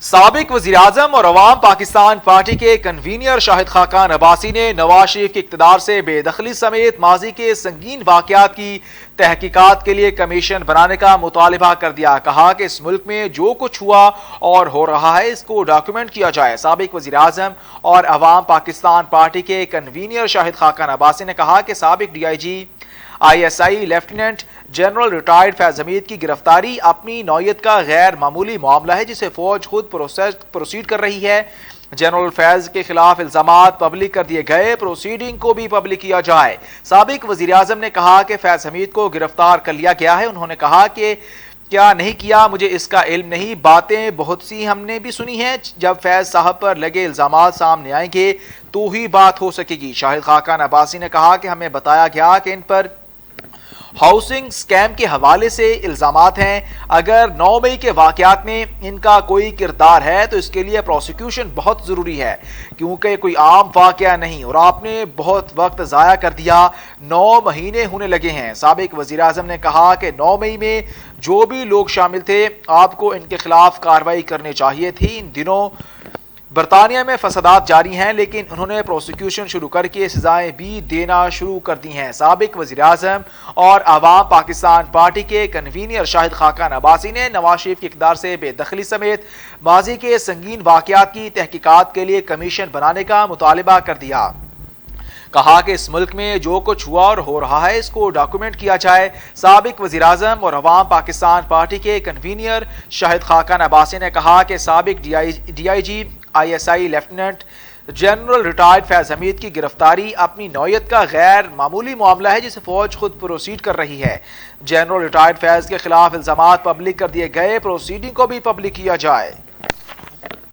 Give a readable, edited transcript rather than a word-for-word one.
साबिक वज़ीर-ए-आज़म और अवाम पाकिस्तान पार्टी के कन्वीनर शाहिद खाकान अब्बासी ने नवाज शरीफ के इक़्तिदार से बेदखली समेत माजी के संगीन वाक़यात की तहकीकात के लिए कमीशन बनाने का मुतालिबा कर दिया। कहा कि इस मुल्क में जो कुछ हुआ और हो रहा है इसको डॉक्यूमेंट किया जाए। साबिक वज़ीर-ए-आज़म और अवाम पाकिस्तान पार्टी के कन्वीनर शाहिद खाकान अब्बासी ने कहा कि साबिक DIG ISI lieutenant general retired Faiz Hamid की गिरफ्तारी अपनी नौयत का गैर मामूली मामला है जिसे फौज खुद प्रोसीड कर रही है। जनरल फैज के खिलाफ इल्जामात पब्लिक कर दिए गए, प्रोसीडिंग को भी पब्लिक किया जाए। साबिक वज़ीर-ए-आज़म ने कहा कि फैज हमीद को गिरफ्तार कर लिया गया है। उन्होंने कहा कि क्या नहीं किया मुझे इसका इल्म नहीं, बातें बहुत सी हमने भी सुनी हैं। जब फैज साहब पर लगे इल्जामात सामने आएंगे तो ही बात हो सकेगी। शाहिद खाकान अब्बासी ने कहा कि हमें बताया गया कि इन पर हाउसिंग स्कैम के हवाले से इल्जामात हैं। अगर 9 मई के वाकयात में इनका कोई किरदार है तो इसके लिए प्रोसिक्यूशन बहुत ज़रूरी है, क्योंकि कोई आम वाकया नहीं और आपने बहुत वक्त ज़ाया कर दिया। 9 महीने होने लगे हैं। साबिक वज़ीर-ए-आज़म ने कहा कि 9 मई में जो भी लोग शामिल थे आपको इनके खिलाफ कार्रवाई करनी चाहिए थी। इन दिनों बरतानिया में फसादात जारी हैं, लेकिन उन्होंने प्रोसिक्यूशन शुरू करके सजाएं भी देना शुरू कर दी हैं। साबिक वज़ीर-ए-आज़म और अवाम पाकिस्तान पार्टी के कन्वीनर शाहिद खाकान अब्बासी ने नवाज शरीफ के इक़्तिदार से बेदखली समेत माजी के संगीन वाक़यात की तहकीकात के लिए कमीशन बनाने का मुतालिबा कर दिया। कहा कि इस मुल्क में जो कुछ हुआ और हो रहा है इसको डॉक्यूमेंट किया जाए। साबिक वज़ीर-ए-आज़म और अवाम पाकिस्तान पार्टी के कन्वीनर शाहिद खाकान अब्बासी ने कहा कि साबिक DIG ISI lieutenant general retired Faiz Hamid की गिरफ्तारी अपनी नौयत का गैर मामूली मामला है जिसे फौज खुद प्रोसीड कर रही है। जनरल रिटायर्ड फैज के खिलाफ इल्जामात पब्लिक कर दिए गए, प्रोसीडिंग को भी पब्लिक किया जाए।